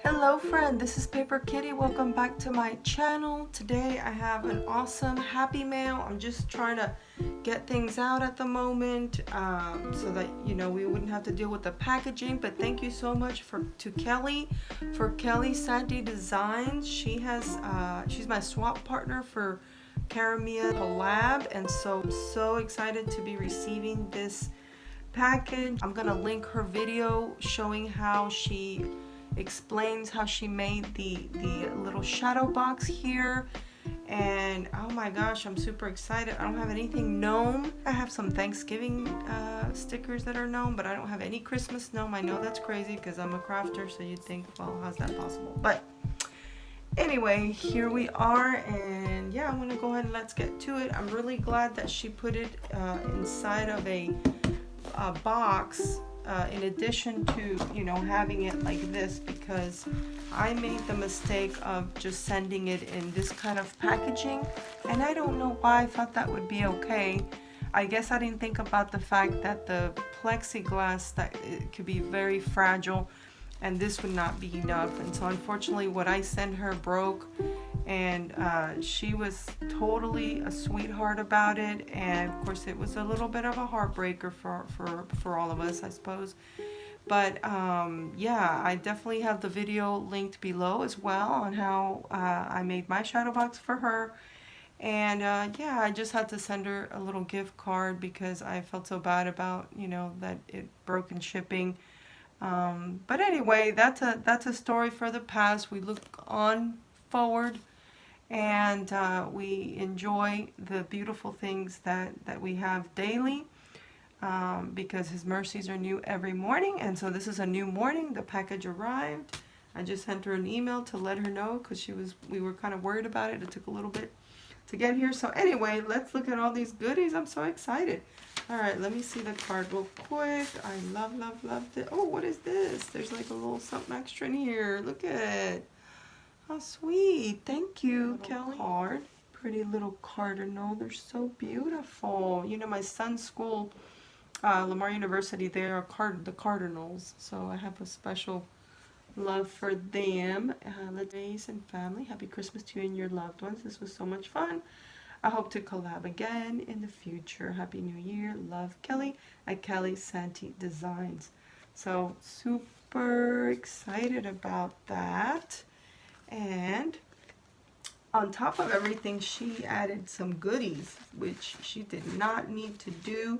Hello friend, this is Paper Kitty. Welcome back to my channel. Today I have an awesome happy mail. I'm just trying to get things out at the moment so that we wouldn't have to deal with the packaging. But thank you so much to Kelly for Kelly Santi Designs. She's my swap partner for Caramia collab, and so I'm so excited to be receiving this package. I'm gonna link her video showing how she explains how she made the little shadow box here. And oh my gosh, I'm super excited. I don't have anything gnome. I have some Thanksgiving stickers that are gnome, but I don't have any Christmas gnome. I know that's crazy because I'm a crafter, so you'd think, well, how's that possible? But anyway, here we are, and yeah, I'm gonna go ahead and let's get to it. I'm really glad that she put it inside of a box in addition to having it like this, because I made the mistake of just sending it in this kind of packaging, and I don't know why I thought that would be okay. I guess I didn't think about the fact that the plexiglass, that it could be very fragile and this would not be enough. And so unfortunately what I sent her broke, and she was totally a sweetheart about it, and of course it was a little bit of a heartbreaker for all of us, I suppose. But yeah, I definitely have the video linked below as well on how I made my shadow box for her. And yeah, I just had to send her a little gift card because I felt so bad about that it broke in shipping. But anyway, that's a story for the past. We look on forward, and we enjoy the beautiful things that we have daily, because his mercies are new every morning. And so this is a new morning. The package arrived. I just sent her an email to let her know because we were kind of worried about it. It took a little bit to get here. So anyway, let's look at all these goodies. I'm so excited. All right, let me see the card real quick. I love this. Oh, what is this? There's like a little something extra in here. Look at it. How sweet. Thank you, Kelly. Card. Pretty little cardinal. They're so beautiful. My son's school, Lamar University, they are the Cardinals. So I have a special love for them. Days and family. Happy Christmas to you and your loved ones. This was so much fun. I hope to collab again in the future. Happy New Year. Love, Kelly at Kelly Santi Designs. So super excited about that. And on top of everything, she added some goodies, which she did not need to do.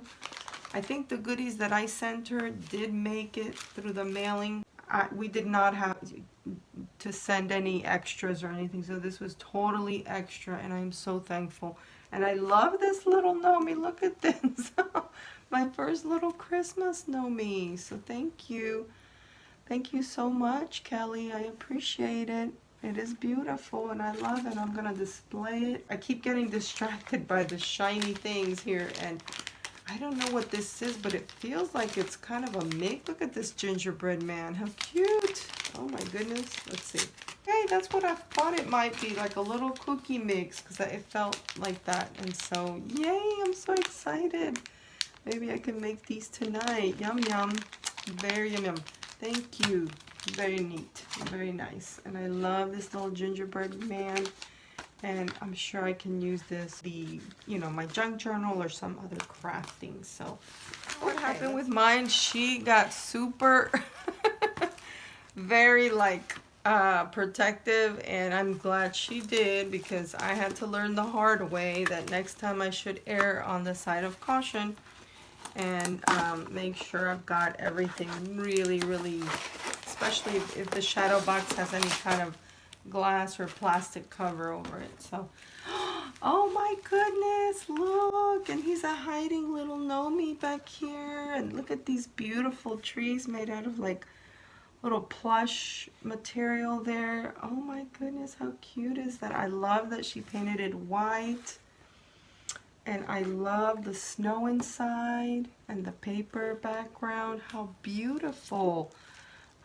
I think the goodies that I sent her did make it through the mailing. We did not have to send any extras or anything, so this was totally extra, and I'm so thankful. And I love this little Nomi. Look at this. My first little Christmas Nomi. So thank you. Thank you so much, Kelly. I appreciate it. It is beautiful and I love it. I'm going to display it. I keep getting distracted by the shiny things here, and I don't know what this is, but it feels like it's kind of a mix. Look at this gingerbread man. How cute. Oh my goodness. Let's see. Hey, that's what I thought it might be, like a little cookie mix, because it felt like that. And so, yay, I'm so excited. Maybe I can make these tonight. Yum, yum. Very yum, yum. Thank you. Very neat. Very nice. And I love this little gingerbread man. And I'm sure I can use this, my junk journal or some other crafting. So what happened with mine, she got super, very protective, and I'm glad she did, because I had to learn the hard way that next time I should err on the side of caution and make sure I've got everything really, really, especially if the shadow box has any kind of glass or plastic cover over it. So, oh my goodness, look, and he's a hiding little Nomi back here, and look at these beautiful trees made out of like little plush material there. Oh my goodness, how cute is that? I love that she painted it white, and I love the snow inside and the paper background. How beautiful.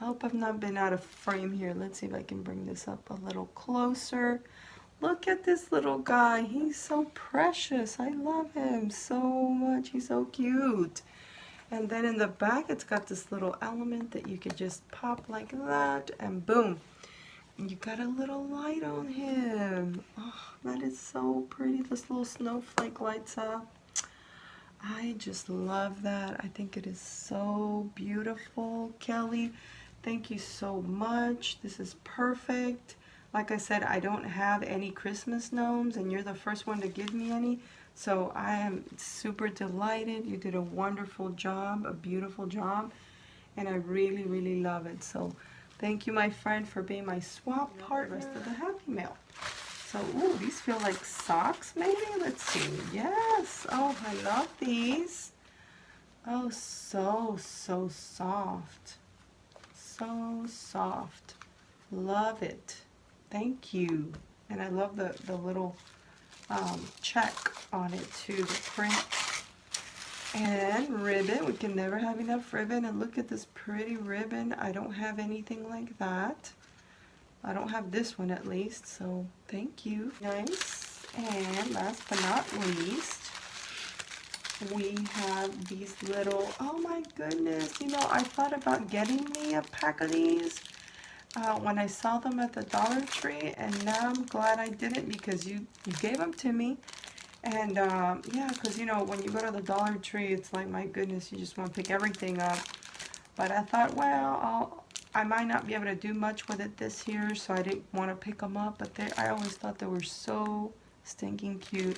I hope I've not been out of frame here. Let's see if I can bring this up a little closer. Look at this little guy. He's so precious. I love him so much. He's so cute. And then in the back, it's got this little element that you could just pop like that, and boom, you got a little light on him. Oh, that is so pretty. This little snowflake lights up. I just love that. I think it is so beautiful. Kelly, thank you so much. This is perfect. Like I said, I don't have any Christmas gnomes, and you're the first one to give me any. So I am super delighted. You did a wonderful job, a beautiful job, and I really, really love it. So thank you, my friend, for being my swap partner. The rest of the Happy Mail. So, ooh, these feel like socks, maybe? Let's see. Yes. Oh, I love these. Oh, so soft. So soft. Love it. Thank you. And I love the little check on it too, the print. And ribbon. We can never have enough ribbon. And look at this pretty ribbon. I don't have anything like that. I don't have this one at least, so thank you. Nice. And last but not least, we have these little, oh my goodness, you know, I thought about getting me a pack of these when I saw them at the Dollar Tree, and now I'm glad I didn't because you gave them to me. And yeah, because you know, when you go to the Dollar Tree, it's like, my goodness, you just want to pick everything up. But I thought, well, I might not be able to do much with it this year, so I didn't want to pick them up. But I always thought they were so stinking cute.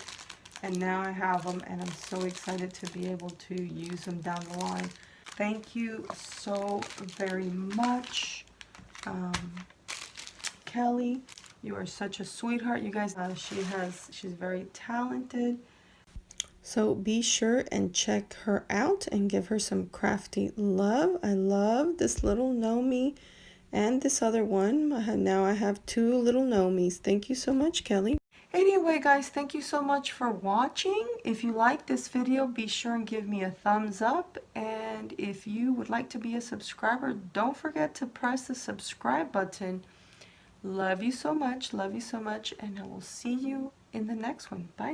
And now I have them, and I'm so excited to be able to use them down the line. Thank you so very much, Kelly. You are such a sweetheart. You guys, she's very talented. So be sure and check her out and give her some crafty love. I love this little Nomi and this other one. Now I have two little Nomis. Thank you so much, Kelly. Anyway, guys, thank you so much for watching. If you like this video, be sure and give me a thumbs up. And if you would like to be a subscriber, don't forget to press the subscribe button. Love you so much, and I will see you in the next one. Bye.